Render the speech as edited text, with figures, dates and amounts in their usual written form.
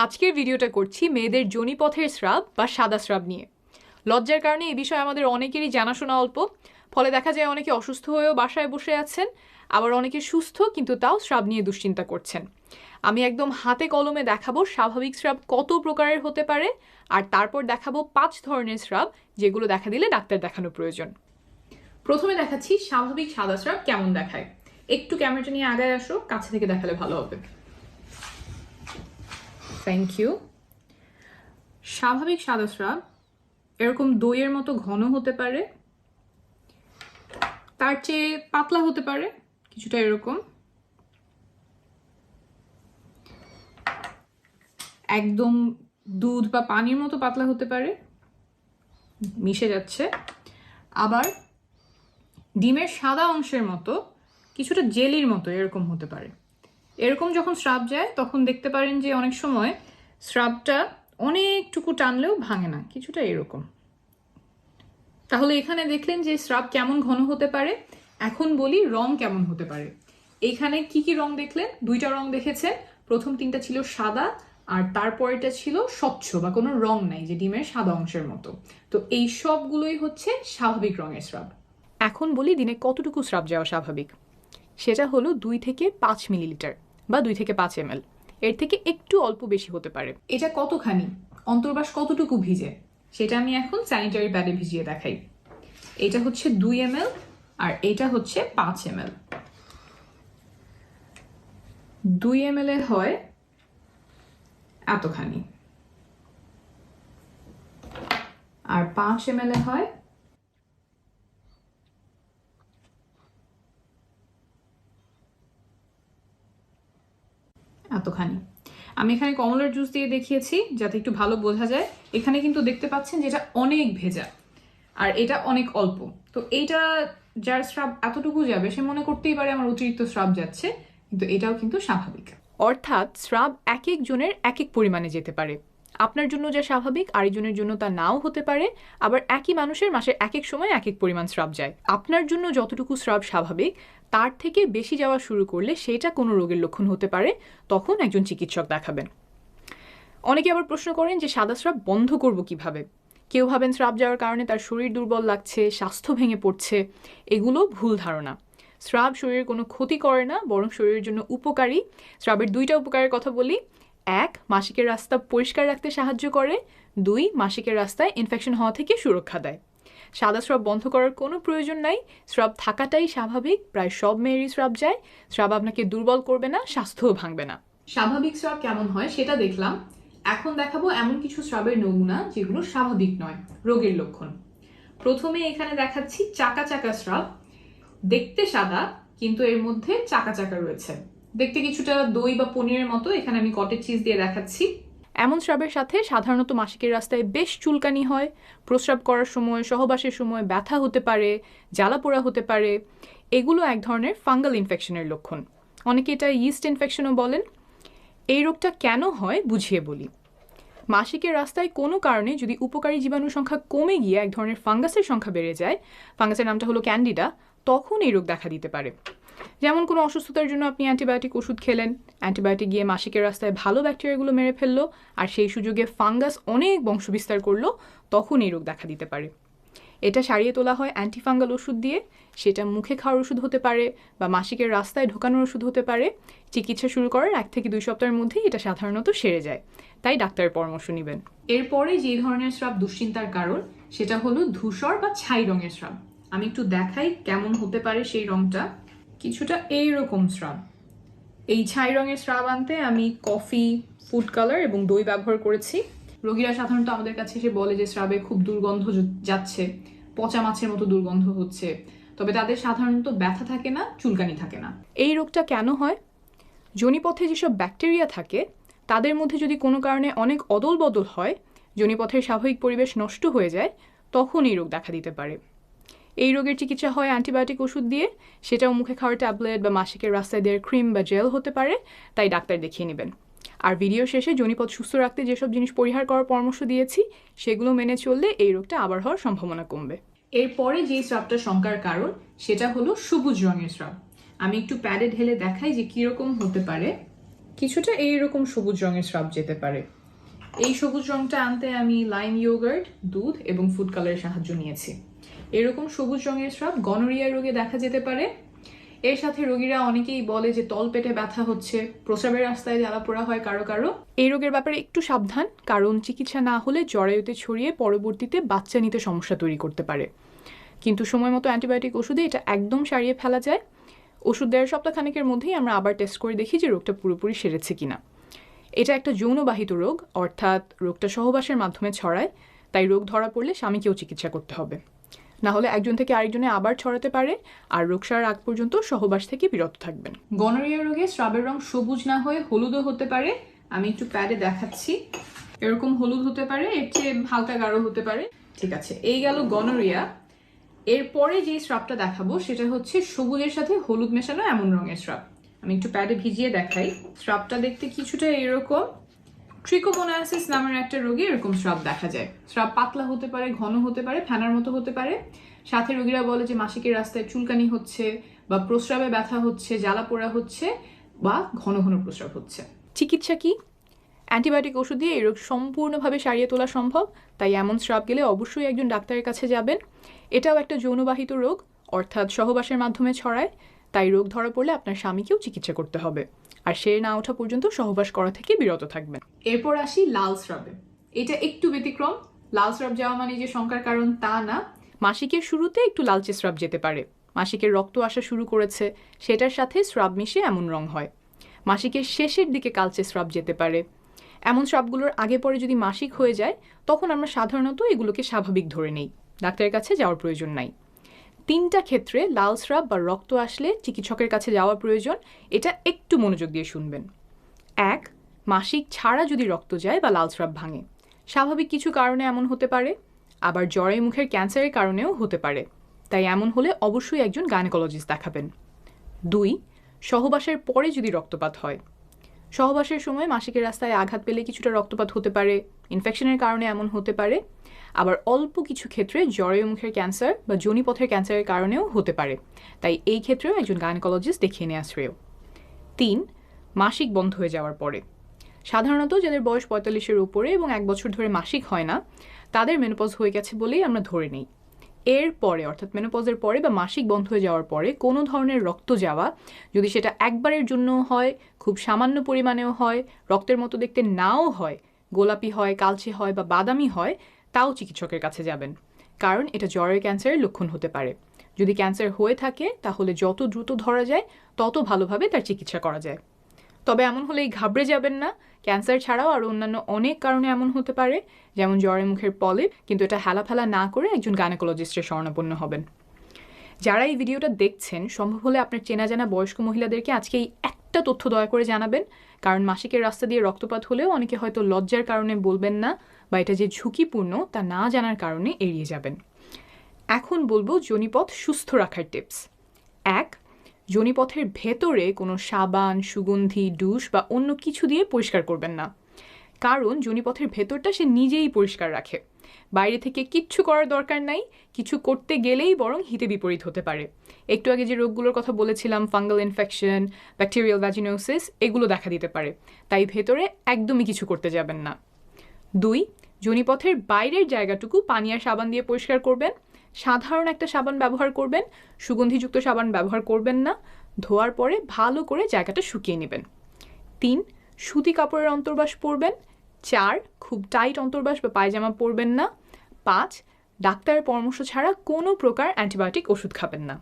আজকের ভিডিওটা করছি মেয়েদের যোনিপথের স্রাব বা সাদা স্রাব নিয়ে। লজ্জার কারণে এই বিষয়ে আমাদের অনেকেরই জানাশোনা অল্প, ফলে দেখা যায় অনেকে অসুস্থ হয়েও বাসায় বসে আছেন, আবার অনেকে সুস্থ কিন্তু তাও স্রাব নিয়ে দুশ্চিন্তা করছেন। আমি একদম হাতে কলমে দেখাবো স্বাভাবিক স্রাব কত প্রকারের হতে পারে, আর তারপর দেখাবো 5 ধরনের স্রাব যেগুলো দেখা দিলে ডাক্তার দেখানো প্রয়োজন। প্রথমে দেখাচ্ছি স্বাভাবিক সাদা স্রাব কেমন দেখায়। একটু ক্যামেরাটা নিয়ে আগায় আসো, কাছে থেকে দেখালে ভালো হবে। Thank you. স্বাভাবিক সাদা স্রাব এরকম দইয়ের মতো ঘন হতে পারে, তার চেয়ে পাতলা হতে পারে কিছুটা, এরকম একদম দুধ বা পানির মতো পাতলা হতে পারে, মিশে যাচ্ছে। আবার ডিমের সাদা অংশের মতো কিছুটা জেলির মতো এরকম হতে পারে। এরকম যখন স্রাব যায় তখন দেখতে পারেন যে অনেক সময় স্রাবটা অনেকটুকু টানলেও ভাঙে না, কিছুটা এরকম। তাহলে এখানে দেখলেন যে স্রাব কেমন ঘন হতে পারে। এখন বলি রং কেমন হতে পারে। এইখানে কি কি রং দেখলেন? দুইটা রং দেখেছেন। প্রথম তিনটা ছিল সাদা, আর তারপরেটা ছিল স্বচ্ছ বা কোনো রং নাই, যে ডিমের সাদা অংশের মতো। তো এই সবগুলোই হচ্ছে স্বাভাবিক রঙের স্রাব। এখন বলি দিনে কতটুকু স্রাব যাওয়া স্বাভাবিক। সেটা হলো 2 থেকে 5 মিলিলিটার বা 2 থেকে 5 ml। এর থেকে একটু অল্প বেশি হতে পারে। এটা কতখানি, অন্তর্বাস কতটুকু ভিজে, সেটা আমি এখন স্যানিটারি প্যাডে ভিজিয়ে দেখাই। এটা হচ্ছে 2 ml আর এটা হচ্ছে 5 ml। 2 ml এ হয় এতখানি, আর 5 ml এ হয় এতখানি। আমি এখানে কমলার জুস দিয়ে দেখিয়েছি যাতে একটু ভালো বোঝা যায়। এখানে কিন্তু দেখতে পাচ্ছেন যেটা অনেক ভেজা আর এটা অনেক অল্প। তো এইটা যার স্রাব এতটুকু যাবে সে মনে করতেই পারে আমার অতিরিক্ত স্রাব যাচ্ছে, কিন্তু এটাও কিন্তু স্বাভাবিক। অর্থাৎ স্রাব এক একজনের এক এক পরিমাণে যেতে পারে। আপনার জন্য যা স্বাভাবিক আরেকজনের জন্য তা নাও হতে পারে। আবার একই মানুষের মাসে এক এক সময় এক এক পরিমাণ স্রাব যায়। আপনার জন্য যতটুকু স্রাব স্বাভাবিক তার থেকে বেশি যাওয়া শুরু করলে সেটা কোনো রোগের লক্ষণ হতে পারে, তখন একজন চিকিৎসক দেখাবেন। অনেকে আবার প্রশ্ন করেন যে সাদা স্রাব বন্ধ করব কিভাবে। কেউ ভাবেন স্রাব যাওয়ার কারণে তার শরীর দুর্বল লাগছে, স্বাস্থ্য ভেঙে পড়ছে। এগুলো ভুল ধারণা। স্রাব শরীরের কোনো ক্ষতি করে না, বরং শরীরের জন্য উপকারী। স্রাবের 2টা উপকারের কথা বলি। 1, মাসিকের রাস্তা পরিষ্কার রাখতে সাহায্য করে। 2, মাসিকের রাস্তায় ইনফেকশন হওয়া থেকে সুরক্ষা দেয়। সাদা স্রাব বন্ধ করার কোনো প্রয়োজন নাই। স্রাব থাকাটাই স্বাভাবিক। প্রায় সব মেয়েরই স্রাব যায়। স্রাব আপনাকে দুর্বল করবে না, স্বাস্থ্যও ভাঙবে না। স্বাভাবিক স্রাব কেমন হয় সেটা দেখলাম। এখন দেখাবো এমন কিছু স্রাবের নমুনা যেগুলো স্বাভাবিক নয়, রোগের লক্ষণ। প্রথমে এখানে দেখাচ্ছি চাকা চাকা স্রাব। দেখতে সাদা কিন্তু এর মধ্যে চাকা চাকা রয়েছে, দেখতে কিছুটা দই বা পনিরের মতো। এখানে আমি কটেজ চিজ দিয়ে দেখাচ্ছি। এমন স্রাবের সাথে সাধারণত মাসিকের রাস্তায় বেশ চুলকানি হয়, প্রস্রাব করার সময় সহবাসের সময় ব্যথা হতে পারে, জ্বালাপোড়া হতে পারে। এগুলো এক ধরনের ফাঙ্গাল ইনফেকশনের লক্ষণ। অনেকে এটা ইস্ট ইনফেকশনও বলেন। এই রোগটা কেন হয় বুঝিয়ে বলি। মাসিকের রাস্তায় কোনো কারণে যদি উপকারী জীবাণুর সংখ্যা কমে গিয়ে এক ধরনের ফাঙ্গাসের সংখ্যা বেড়ে যায়, ফাঙ্গাসের নামটা হলো ক্যান্ডিডা, তখন এই রোগ দেখা দিতে পারে। যেমন কোনো অসুস্থতার জন্য আপনি অ্যান্টিবায়োটিক ওষুধ খেলেন, অ্যান্টিবায়োটিক গিয়ে মাসিকের রাস্তায় ভালো ব্যাকটেরিয়াগুলো মেরে ফেললো, আর সেই সুযোগে ফাঙ্গাস অনেক বংশবিস্তার করলো, তখন এই রোগ দেখা দিতে পারে। এটা সারিয়ে তোলা হয় অ্যান্টিফাঙ্গাল ওষুধ দিয়ে। সেটা মুখে খাওয়ার ওষুধ হতে পারে বা মাসিকের রাস্তায় ঢোকানোর ওষুধ হতে পারে। চিকিৎসা শুরু করার 1 থেকে 2 সপ্তাহের মধ্যেই এটা সাধারণত সেরে যায়, তাই ডাক্তারের পরামর্শ নেবেন। এরপরে যে ধরনের স্রাব দুশ্চিন্তার কারণ সেটা হলো ধূসর বা ছাই রঙের স্রাব। আমি একটু দেখাই কেমন হতে পারে সেই রংটা। কিছুটা এইরকম স্রাব। এই ছাই রঙের স্রাব আনতে আমি কফি, ফুড কালার এবং দই ব্যবহার করেছি। রোগীরা সাধারণত আমাদের কাছে এসে বলে যে স্রাবে খুব দুর্গন্ধ যাচ্ছে, পচা মাছের মতো দুর্গন্ধ হচ্ছে, তবে তাদের সাধারণত ব্যথা থাকে না, চুলকানি থাকে না। এই রোগটা কেন হয়? যোনিপথে যেসব ব্যাকটেরিয়া থাকে তাদের মধ্যে যদি কোনো কারণে অনেক অদল বদল হয়, যোনিপথের স্বাভাবিক পরিবেশ নষ্ট হয়ে যায়, তখন এই রোগ দেখা দিতে পারে। এই রোগের চিকিৎসা হয় অ্যান্টিবায়োটিক ওষুধ দিয়ে। সেটাও মুখে খাওয়ার ট্যাবলেট বা মাসিকের রাস্তায় দেওয়ার ক্রিম বা জেল হতে পারে, তাই ডাক্তার দেখিয়ে নেবেন। আর ভিডিও শেষে যোনিপথ সুস্থ রাখতে যেসব জিনিস পরিহার করার পরামর্শ দিয়েছি সেগুলো মেনে চললে এই রোগটা আবার হওয়ার সম্ভাবনা কমবে। এরপরে যে স্রাবটা শঙ্কার কারণ সেটা হলো সবুজ রঙের স্রাব। আমি একটু প্যাডে ঢেলে দেখাই যে কিরকম হতে পারে। কিছুটা এইরকম সবুজ রঙের স্রাব যেতে পারে। এই সবুজ রংটা আনতে আমি লাইম ইয়োগার্ট, দুধ এবং ফুড কালারের সাহায্য নিয়েছি। এরকম সবুজ রঙের স্রাব গনোরিয়া রোগে দেখা যেতে পারে। এর সাথে রোগীরা অনেকেই বলে যে তলপেটে ব্যথা হচ্ছে, প্রস্রাবের রাস্তায় জ্বালাপোড়া হয় কারো কারো। এই রোগের ব্যাপারে একটু সাবধান, কারণ চিকিৎসা না হলে জরায়ুতে ছড়িয়ে পরবর্তীতে বাচ্চা নিতে সমস্যা তৈরি করতে পারে। কিন্তু সময় মতো অ্যান্টিবায়োটিক ওষুধে এটা একদম সারিয়ে ফেলা যায়। ওষুধ দেওয়ার সপ্তাহখানেকের মধ্যেই আমরা আবার টেস্ট করে দেখি যে রোগটা পুরোপুরি সেরেছে কিনা। এটা একটা যৌনবাহিত রোগ, অর্থাৎ রোগটা সহবাসের মাধ্যমে ছড়ায়, তাই রোগ ধরা পড়লে স্বামীকেও চিকিৎসা করতে হবে, না হলে একজন থেকে আরেকজনে আবার ছড়াতে পারে। আর রোগ সারার আগ পর্যন্ত সহবাস থেকে বিরত থাকবেন। গনোরিয়া রোগে স্রাবের রং সবুজ না হয়ে হলুদও হতে পারে। আমি একটু প্যাডে দেখাচ্ছি। এরকম হলুদ হতে পারে, এর চেয়ে হালকা গাঢ় হতে পারে। ঠিক আছে, এই গেল গনোরিয়া। এরপরে যে স্রাবটা দেখাবো সেটা হচ্ছে সবুজের সাথে হলুদ মেশানো এমন রঙের স্রাব। আমি একটু প্যাডে ভিজিয়ে দেখাই। স্রাবটা দেখতে কিছুটা এরকম। ট্রিকোমোনাসিস নামের একটা রোগে এরকম স্রাব দেখা যায়। স্রাব পাতলা হতে পারে, ঘন হতে পারে, ফেনার মতো হতে পারে। সাথে রোগীরা বলে যে মাসিকের রাস্তায় চুলকানি হচ্ছে, বা প্রস্রাবে ব্যথা হচ্ছে, জ্বালা পোড়া হচ্ছে, বা ঘন ঘন প্রস্রাব হচ্ছে। চিকিৎসা কি? অ্যান্টিবায়োটিক ওষুধ দিয়ে এই রোগ সম্পূর্ণভাবে সারিয়ে তোলা সম্ভব, তাই এমন স্রাব গেলে অবশ্যই একজন ডাক্তারের কাছে যাবেন। এটাও একটা যৌনবাহিত রোগ, অর্থাৎ সহবাসের মাধ্যমে ছড়ায়, তাই রোগ ধরা পড়লে আপনার স্বামীকেও চিকিৎসা করতে হবে, আর সেরে না ওঠা পর্যন্ত সহবাস করা থেকে বিরত থাকবেন। এরপর আসি লাল স্রাবে। এটা একটু ব্যতিক্রম। লাল স্রাব যাওয়া মানে যে শঙ্কার কারণ তা না। মাসিকের শুরুতে একটু লালচে স্রাব যেতে পারে। মাসিকের রক্ত আসা শুরু করেছে, সেটার সাথে স্রাব মিশে এমন রং হয়। মাসিকের শেষের দিকে কালচে স্রাব যেতে পারে। এমন স্রাবগুলোর আগে পরে যদি মাসিক হয়ে যায়, তখন আমরা সাধারণত এগুলোকে স্বাভাবিক ধরে নেই, ডাক্তারের কাছে যাওয়ার প্রয়োজন নাই। 3টা ক্ষেত্রে লাল স্রাব বা রক্ত আসলে চিকিৎসকের কাছে যাওয়া প্রয়োজন। এটা একটু মনোযোগ দিয়ে শুনবেন। 1. মাসিক ছাড়া যদি রক্ত যায় বা লাল স্রাব ভাঙে, স্বাভাবিক কিছু কারণে এমন হতে পারে। আবার জরায়ু মুখের ক্যান্সারের কারণেও হতে পারে, তাই এমন হলে অবশ্যই একজন গাইনোকোলজিস্ট দেখাবেন। 2. সহবাসের পরে যদি রক্তপাত হয়। সহবাসের সময় মাসিকের রাস্তায় আঘাত পেলে কিছুটা রক্তপাত হতে পারে, ইনফেকশনের কারণে এমন হতে পারে। আবার অল্প কিছু ক্ষেত্রে জরায়ু মুখের ক্যান্সার বা যোনিপথের ক্যান্সারের কারণেও হতে পারে, তাই এই ক্ষেত্রেও একজন গাইনোকোলজিস্ট দেখিয়ে নেওয়া শ্রেয়। 3. মাসিক বন্ধ হয়ে যাওয়ার পরে। সাধারণত যাদের বয়স 45-এর উপরে এবং 1 বছর ধরে মাসিক হয় না, তাদের মেনোপজ হয়ে গেছে বলেই আমরা ধরে নিই। এর পরে, অর্থাৎ মেনোপজের পরে বা মাসিক বন্ধ হয়ে যাওয়ার পরে কোনো ধরনের রক্ত যাওয়া, যদি সেটা একবারের জন্য হয়, খুব সামান্য পরিমাণেও হয়, রক্তের মতো দেখতে নাও হয়, গোলাপি হয়, কালচে হয় বা বাদামি হয়, তাও চিকিৎসকের কাছে যাবেন, কারণ এটা জরায়ু ক্যান্সারের লক্ষণ হতে পারে। যদি ক্যান্সার হয়ে থাকে তাহলে যত দ্রুত ধরা যায় তত ভালোভাবে তার চিকিৎসা করা যায়। তবে এমন হলেই ঘাবড়ে যাবেন না। ক্যান্সার ছাড়াও আরও অন্যান্য অনেক কারণে এমন হতে পারে, যেমন জরায়ু মুখের পলিপ, কিন্তু এটা হেলাফেলা না করে একজন গাইনোকোলজিস্টের শরণাপন্ন হবেন। যারা এই ভিডিওটা দেখছেন, সম্ভব হলে আপনার চেনা জানা বয়স্ক মহিলাদেরকে আজকে এই একটা তথ্য দয়া করে জানাবেন, কারণ মাসিকের রাস্তা দিয়ে রক্তপাত হলেও অনেকে হয়তো লজ্জার কারণে বলবেন না, বা এটা যে ঝুঁকিপূর্ণ তা না জানার কারণে এড়িয়ে যাবেন। এখন বলবো যোনিপথ সুস্থ রাখার টিপস। 1. যোনিপথের ভেতরে কোনো সাবান, সুগন্ধি, ডুশ বা অন্য কিছু দিয়ে পরিষ্কার করবেন না, কারণ যোনিপথের ভেতরটা সে নিজেই পরিষ্কার রাখে। বাইরে থেকে কিচ্ছু করার দরকার নাই, কিছু করতে গেলেই বরং হিতে বিপরীত হতে পারে। একটু আগে যে রোগগুলোর কথা বলেছিলাম, ফাঙ্গাল ইনফেকশন, ব্যাকটেরিয়াল ভ্যাজিনোসিস, এগুলো দেখা দিতে পারে, তাই ভেতরে একদমই কিছু করতে যাবেন না। 2. যোনিপথের বাইরের জায়গাটুকু পানি আর সাবান দিয়ে পরিষ্কার করবেন। সাধারণ একটা সাবান ব্যবহার করবেন, সুগন্ধিযুক্ত সাবান ব্যবহার করবেন না। ধোয়ার পরে ভালো করে জায়গাটা শুকিয়ে নেবেন। 3. সুতি কাপড়ের অন্তর্বাস পরবেন। 4. খুব টাইট অন্তর্বাস বা পায়জামা পরবেন না। 5. ডাক্তারের পরামর্শ ছাড়া কোনো প্রকার অ্যান্টিবায়োটিক ওষুধ খাবেন না।